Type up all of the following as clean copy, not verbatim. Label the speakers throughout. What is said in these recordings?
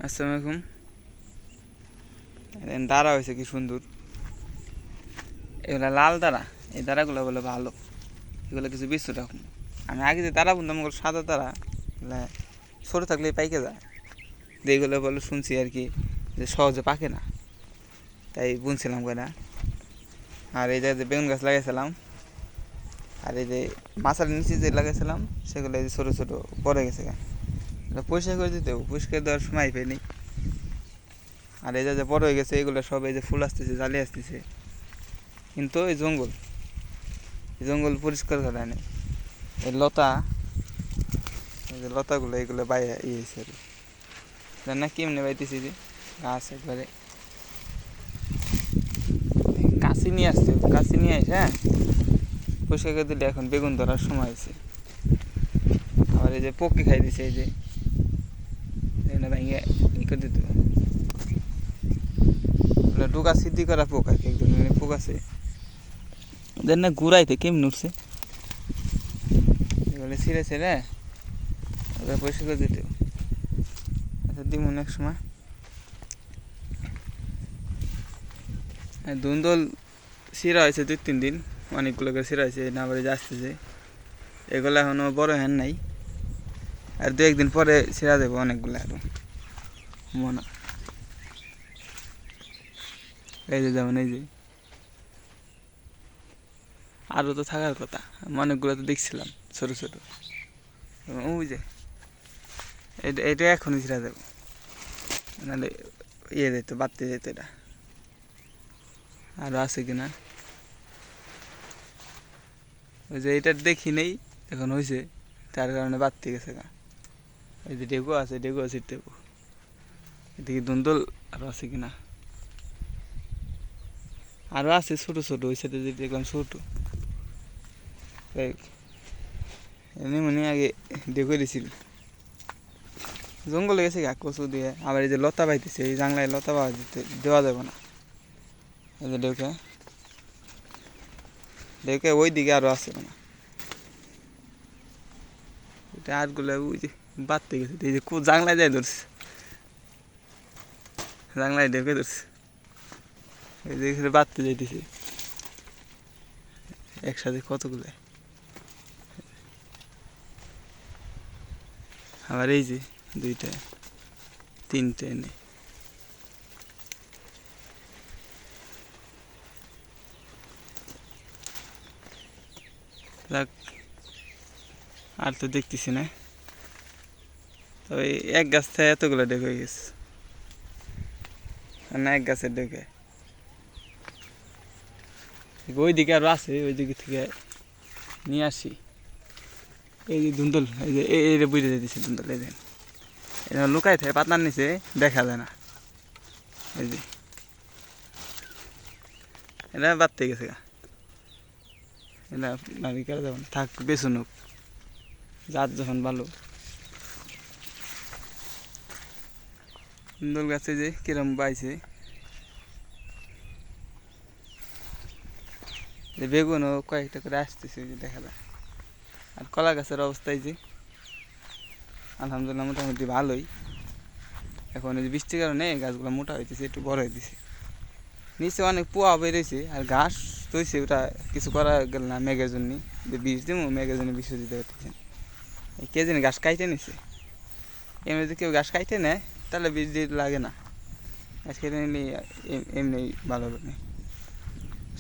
Speaker 1: আসসালামু আলাইকুম। দাঁড়া হয়েছে কি সুন্দর, এগুলো লাল দাঁড়া। এই দাঁড়াগুলো বলে ভালো, এগুলো কিছু বিশ্ব রকম। আমি আগে যে দাঁড়া বুনতাম ওগুলো সাদা দাঁড়া, এগুলো ছোটো থাকলে পাইকে যায়। এইগুলো বলে শুনছি আর কি যে সহজে পাকে না, তাই বুনছিলাম না। আর এই যে বেগুন গাছ লাগাইছিলাম, আর এই যে মাছার নিচে যে লাগাইছিলাম সেগুলো এই যে ছোটো ছোটো পড়ে গেছে। এটা পরিষ্কার করে দিতে হবে, পরিষ্কার দেওয়ার সময় পাইনি। আর এই যে বড় হয়ে গেছে এগুলো সব এই যে ফুল আসতেছে, জালি আসতেছে, কিন্তু এই জঙ্গল পরিষ্কার করা নেই। এই লতা, এই যে লতাগুলো এগুলো বাইরে হয়েছে আর কি না, কেমনে বাইতেছি যে গাছ একবারে কাশি নিয়ে আসতে হবে। কাশি নিয়ে আসে হ্যাঁ পরিষ্কার করে দিলে এখন বেগুন ধরার সময় হয়েছে। আবার এই যে পকি খাই দিছে, এই যে ভেঙে ই করে দিতে হবে। ডোকা সিদ্ধি করা পোক আর কি, একদম পোক আছে দেন না ঘুরাইতে কেমন উঠছে, এগুলো ছিঁড়ে ছিঁড়ে ওগুলো পরিষ্কার করে দিতে হবে। আচ্ছা দিব অনেক সময়। ধুন্দল ছিঁড়া হয়েছে 2-3 দিন, অনেকগুলো করে ছিঁড়া হয়েছে, না বাড়ি আসতেছে। এগুলো এখনও বড় হ্যান নাই, আর 2-1 দিন পরে ছিঁড়া দেবো অনেকগুলো আরও মনে। এই যে যেমন এই যে আরও তো থাকার কথা, অনেকগুলো তো দেখছিলাম ছোটো ছোটো। ওই যে এটা এখনই ছিঁড়া দেবো, নাহলে ইয়ে যেত বাড়তে যেত এটা। আরও আছে কিনা ওই যে এটা দেখি নেই এখন হয়েছে, তার কারণে বাড়তে গেছে গা। এই যে ডেগু আছে, ডেগু আছে ডেগু, এদিকে ধুন্দল আরও আছে কিনা, আরও আছে ছোটো ছোটো ওই সাথে যে দেখলাম ছোটো। এমনি মনে আগে ডেগু দিছিল, জঙ্গলে গেছে গা কচু দিয়ে। আবার এই যে লতা পাইতেছে, এই জাংলায় লতা পাওয়া দেওয়া যাবে না। এই যে ডেউকে ডেউকে ওই দিকে আরও আছে না, এটা আরগুলো ওই যে বাড়তে গেছে। এই যে জাংলায় যায় ধরছে, জাংলায় ডেউকে ধরছে, এই যে এখানে বাড়তে যাইতেছে একসাথে কতগুলো। আবার এই যে 2টা 3টে নেই। যাক, আর তো দেখতেছি না, তবে এক গাছ থেকে এতগুলো ডেকে হয়ে গেছে না, এক গাছের ডেকে। ওই দিকে আরও আছে, ওই দিকে থেকে নিয়ে আসি। এই যে ধুন্দল, এই যে এই বুঝে যেতেছে ধুন্দল, এই যে এটা লুকাই থাকে পাতলার নিচে, দেখা যায় না। এই যে এটা বাড়তে গেছে গা, এটা নারী করা যাবে না, থাক বেছুন হোক, জাত যখন ভালো। ধুন্দল গাছে যে কিরম পাইছে, যে বেগুনও কয়েকটা করে আসতেছে যে দেখা যায়। আর কলা গাছের অবস্থায় যে আলহামদুলিল্লাহ মোটামুটি ভালোই। এখন এই যে বৃষ্টির কারণে গাছগুলো মোটা হইতেছে, একটু বড় হইতেছে। নিচে অনেক পোয়া বেরোইছে আর ঘাস তৈছে, ওটা কিছু করা গেল না মেঘের জন্য। যে বিষ দিব মেঘের জন্য বিষ দিতে পারতেছে না। কে জানি ঘাস কাইটে নিছে, এমনি যদি কেউ ঘাস কাইটে নেয় তাহলে বিষ দিতে লাগে না, ঘাস কেটে নিলে এমনি ভালো হবে।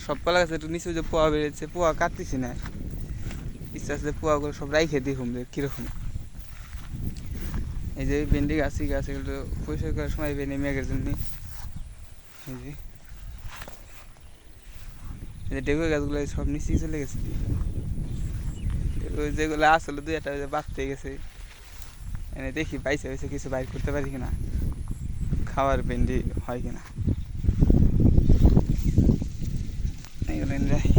Speaker 1: সব কলা গাছে একটু নিচে যে পোয়া বেরোচ্ছে, পোয়া কাটতেছি না, ইচ্ছা আসলে পোয়াগুলো সব রাইখে দেখুন যে কীরকম। এই যে ভেন্ডি গাছ এগুলো পরিষ্কার করার সময় পেয়ে মেঘের জন্য। এই যে ডেগুর গাছগুলো সব নিচেই চলে গেছে, ওই যেগুলো আসলে 2-একটা বাড়তে গেছে। এনে দেখি পাইছে হয়েছে কিছু বাইর করতে পারি কিনা, খাওয়ার ভেন্ডি হয় কিনা, এগুলো এনে রাখি।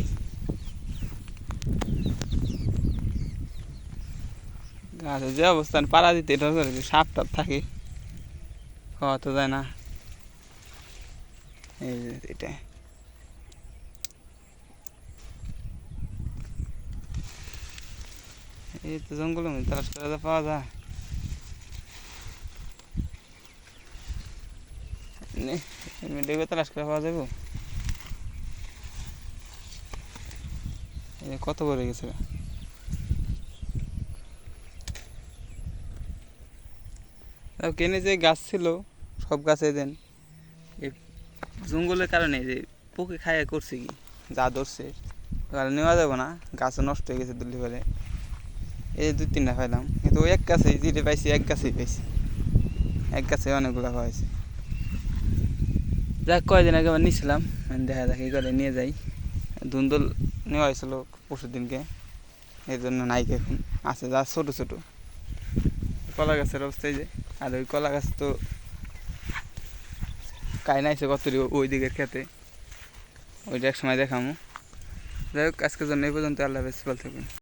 Speaker 1: গাছের যে অবস্থান পাড়া দিতে এটা করে সাপ টাপ থাকে, খাওয়া তো যায় না। এই যে এটা এই তো জঙ্গলের মধ্যে তালাশ করে পাওয়া যায়। দেখবে তালাশ করে পাওয়া যাবো। কত পড়ে গেছে কেনে যে গাছ ছিল সব গাছে দেন এই জঙ্গলের কারণে যে পোকে খাইয়া করছে কি যা ধরছে নেওয়া যাবো না, গাছও নষ্ট হয়ে গেছে দুলি পরে। এই 2-3টা পাইলাম, কিন্তু ওই এক গাছেই যেটা পাইছি এক গাছেই পাইছি, এক গাছে অনেকগুলো পাইছি। যাক কয়দিন আগে আবার নিয়েছিলাম, দেখা যাক এই করে নিয়ে যাই। ধুন্দল নেওয়া হয়েছিল পরশু দিনকে, এই জন্য নাইকে এখন আছে যা ছোটো ছোটো। কলা গাছের অবস্থায় যে, আর ওই কলা গাছ তো কাই নাইছে কত ওই দিকের খেতে, ওইটা এক সময় দেখামো। যাই হোক আজকের জন্য এই পর্যন্ত। আল্লাহ হাফেজ, ভালো থাকবেন।